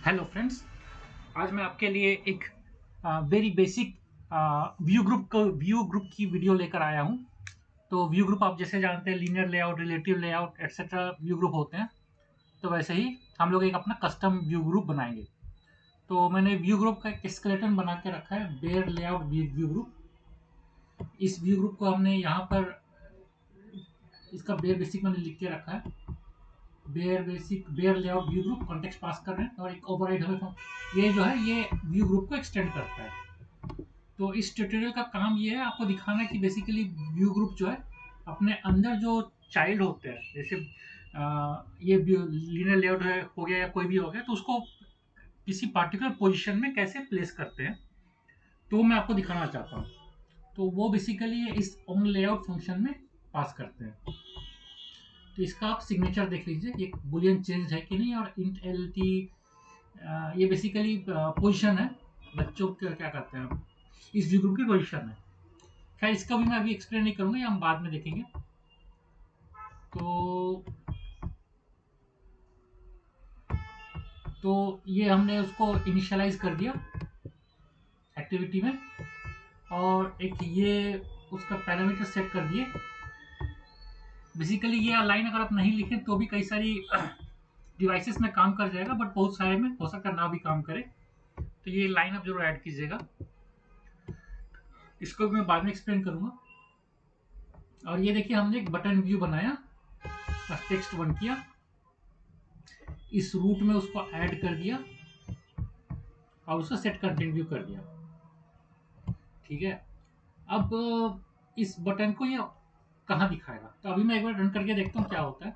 Hello friends, आज मैं आपके लिए एक वेरी बेसिक व्यू ग्रुप की वीडियो लेकर आया हूं। तो व्यू ग्रुप आप जैसे जानते हैं, linear layout, relative layout etcetera view group होते हैं। तो वैसे ही हम लोग एक अपना कस्टम व्यू ग्रुप बनाएंगे। तो मैंने व्यू ग्रुप का एक स्केलेटन बना के रखा है, बेयर लेआउट व्यू ग्रुप। इस व्यू ग्रुप को हमने यहाँ पर इसका बेयर बेसिक मैंने लिख के रखा है। Bare layout view group context pass कर रहे हैं और एक ओवरराइड हमें ये जो है ये व्यू ग्रुप को एक्सटेंड करता है। तो इस ट्यूटोरियल का काम ये है आपको दिखाना है कि बेसिकली व्यू ग्रुप जो है अपने अंदर जो चाइल्ड होते हैं, जैसे ये लीनियर लेआउट हो गया या कोई भी हो गया, तो उसको किसी पार्टिकुलर पोजीशन में कैसे प्लेस करते हैं, तो मैं आपको दिखाना चाहता हूँ। तो वो बेसिकली इस ऑन लेआउट फंक्शन में पास करते हैं। तो इसका आप सिग्नेचर देख लीजिए, ये बुलियन चेंज है कि नहीं, और इंट एल टी ये बेसिकली पोजीशन है, बच्चों को क्या करते हैं इस व्यू ग्रुप की पोजीशन है। खैर इसका भी मैं अभी एक्सप्लेन नहीं करूंगा, ये हम बाद में देखेंगे। तो ये हमने उसको इनिशियलाइज कर दिया एक्टिविटी में, और एक ये उसका पैरामीटर सेट कर दिए। बेसिकली ये लाइन अगर आप नहीं लिखें तो भी कई सारी डिवाइसेस में काम कर जाएगा, बट बहुत सारे में हो सकता है ना भी काम करे। तो ये लाइन आप जरूर ऐड कीजिएगा, इसको भी मैं बाद में एक्सप्लेन करूंगा। और ये देखिए हमने एक बटन व्यू बनाया, टेक्स्ट वन किया, इस रूट में उसको ऐड कर दिया और उसका सेट कंटेंट व्यू कर दिया। ठीक है, अब इस बटन को ये कहाँ दिखाएगा, तो अभी मैं एक बार रन करके देखता हूँ क्या होता है।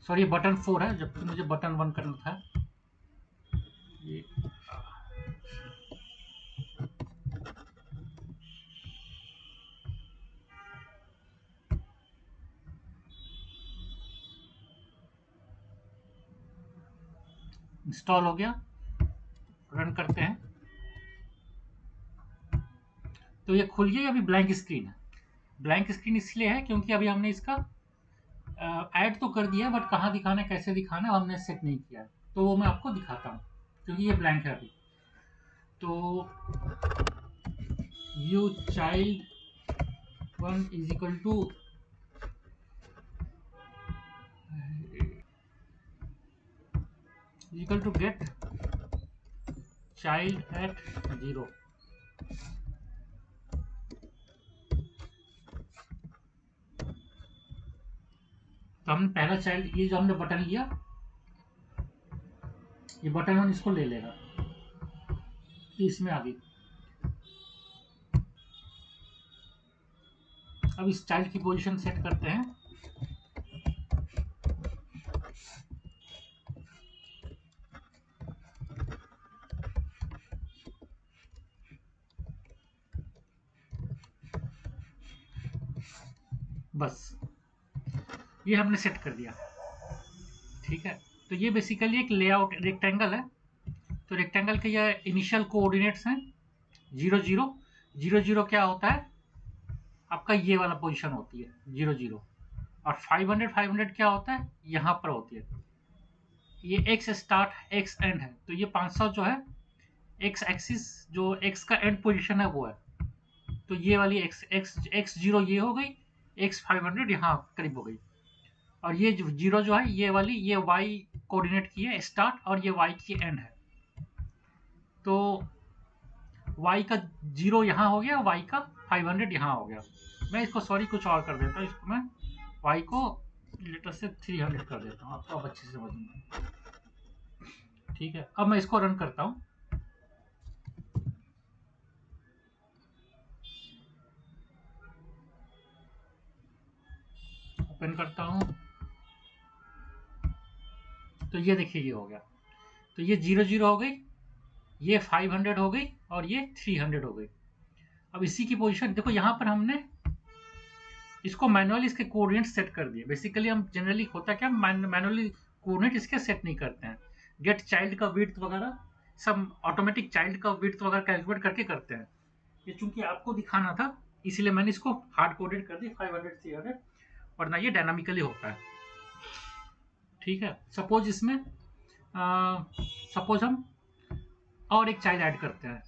सॉरी, बटन 4 है, जबकि मुझे बटन 1 करना था। ये इंस्टॉल हो गया, रन करते हैं। तो ये खुल गया, अभी ब्लैंक स्क्रीन है। ब्लैंक स्क्रीन इसलिए है क्योंकि अभी हमने इसका ऐड तो कर दिया, बट कहाँ दिखाना है, कैसे दिखाना है, हमने सेट नहीं किया है। तो वो मैं आपको दिखाता हूँ क्योंकि ये ब्लैंक है अभी। तो view child 1 is equal to get child at 0। तो हमने पहला चाइल्ड, ये जो हमने बटन लिया, ये बटन 1 इसको ले लेगा, तो इसमें आ गई। अब इस चाइल्ड की पोजीशन सेट करते हैं। बस ये हमने सेट कर दिया। ठीक है, तो ये बेसिकली एक लेआउट रेक्टेंगल है। तो रेक्टेंगल के ये इनिशियल कोऑर्डिनेट्स हैं 0 0 0 0। क्या होता है आपका, ये वाला पोजीशन होती है 0 0। और 500 क्या होता है, यहां पर होती है। ये एक्स स्टार्ट एक्स एंड है, तो ये 500 जो है एक्स एक्सिस, जो एक्स का एंड पोजीशन है वो है। तो ये वाली एक्स एक्स एक्स 0 ये हो गई, एक्स 500 यहाँ करीब हो गई। और ये जो 0 जो है ये वाली, ये वाई कोऑर्डिनेट की है स्टार्ट, और ये वाई की एंड है। तो y का 0 यहाँ हो गया, y का 500 यहाँ हो गया। मैं इसको सॉरी कुछ और कर देता हूँ, इसको मैं y को लेटर से 300 कर देता हूँ, आपको अब अच्छे से समझूंगा। ठीक है, अब मैं इसको रन करता हूँ। ओपन करता हूँ, तो ये देखिए ये हो गया। तो ये 0 0 हो गई, ये 500 हो गई, और ये 300 हो गई। अब इसी की पोजीशन देखो, यहाँ पर हमने इसको मैनुअली इसके कोऑर्डिनेट सेट कर दिए। बेसिकली हम जनरली होता क्या, मैनुअली कोऑर्डिनेट इसके सेट नहीं करते हैं। गेट चाइल्ड का विड्थ वगैरह सब ऑटोमेटिक चाइल्ड का विड्थ वगैरह कैलकुलेट करके करते हैं। ये चूंकि आपको दिखाना था इसीलिए मैंने इसको हार्ड कोडेड कर दी 500 300, वरना ये डायनामिकली होता है। ठीक है, सपोज इसमें सपोज हम और एक चाइल्ड ऐड करते हैं।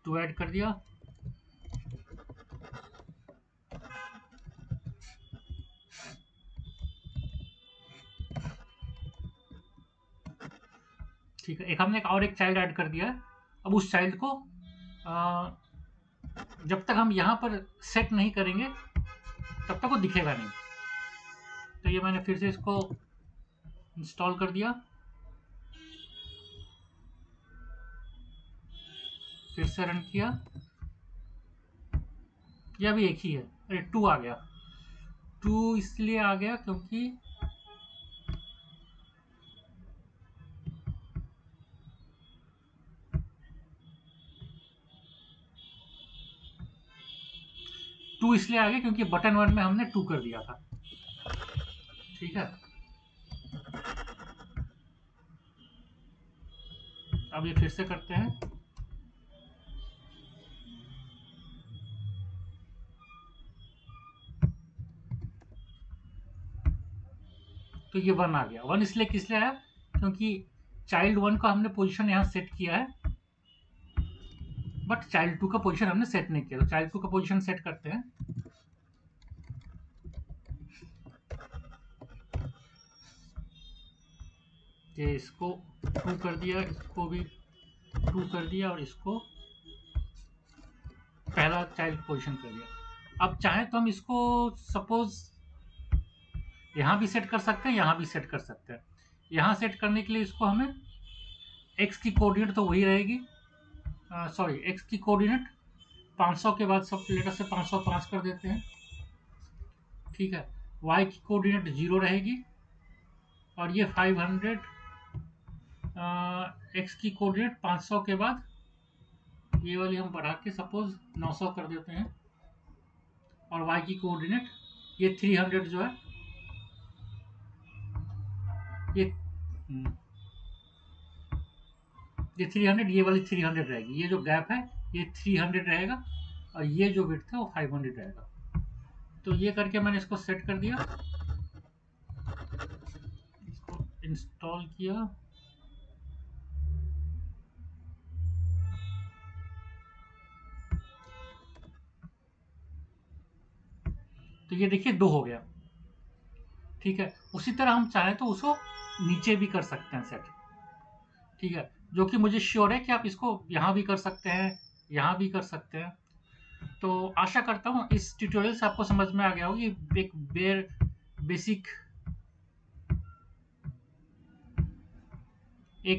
टू ऐड कर दिया। ठीक है, एक हमने एक चाइल्ड ऐड कर दिया है। अब उस चाइल्ड को जब तक हम यहां पर सेट नहीं करेंगे तब तक वो दिखेगा नहीं। तो ये मैंने फिर से इसको इंस्टॉल कर दिया, फिर से रन किया। यह भी एक ही है। अरे 2 आ गया। 2 इसलिए आ गया क्योंकि बटन 1 में हमने 2 कर दिया था। ठीक है, अब ये फिर से करते हैं। तो ये 1 आ गया। 1 इसलिए किस लिए आया, क्योंकि चाइल्ड 1 का हमने पोजीशन यहां सेट किया है, बट चाइल्ड 2 का पोजीशन हमने सेट नहीं किया। तो चाइल्ड 2 का पोजीशन सेट करते हैं। ये इसको 2 कर दिया, इसको भी 2 कर दिया, और इसको पहला चाइल्ड पोजीशन कर दिया। अब चाहे तो हम इसको सपोज यहां भी सेट कर सकते हैं, यहां भी सेट कर सकते हैं। यहां सेट करने के लिए इसको हमें x की कोऑर्डिनेट तो वही रहेगी, सॉरी x की कोऑर्डिनेट 500 के बाद सब लेटर से 505 कर देते हैं। ठीक है, y की कोऑर्डिनेट 0 रहेगी, और ये 500 x की कोऑर्डिनेट 500 के बाद ये वाली हम बढ़ा के सपोज 900 कर देते हैं, और y की कोऑर्डिनेट ये 300 जो है ये 300, ये वाली 300 रहेगी। ये जो गैप है ये 300 रहेगा, और ये जो विड्थ है वो 500 रहेगा। तो ये करके मैंने इसको सेट कर दिया, इसको इंस्टॉल किया। तो ये देखिए 2 हो गया। ठीक है, उसी तरह हम चाहें तो उसको नीचे भी कर सकते हैं सेट। ठीक है, जो कि मुझे श्योर है कि आप इसको यहां भी कर सकते हैं, यहां भी कर सकते हैं। तो आशा करता हूं इस ट्यूटोरियल से आपको समझ में आ गया होगा कि एक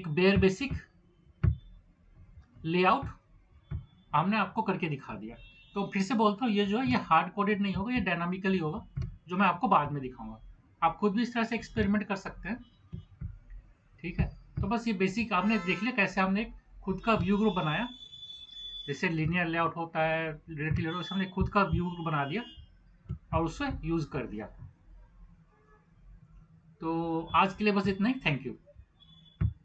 बेयर बेसिक लेआउट हमने आपको करके दिखा दिया। तो फिर से बोलता हूँ, ये जो है ये हार्ड कोडेड नहीं होगा, ये डायनामिकली होगा, जो मैं आपको बाद में दिखाऊंगा। आप खुद भी इस तरह से एक्सपेरिमेंट कर सकते हैं। ठीक है, तो बस ये बेसिक आपने देख लिया कैसे हमने एक खुद का व्यू ग्रुप बनाया। जैसे लीनियर लेआउट होता है, रिलेटिव लेआउट, हमने खुद का व्यू ग्रुप बना दिया और उससे यूज कर दिया। तो आज के लिए बस इतना ही। Thank you.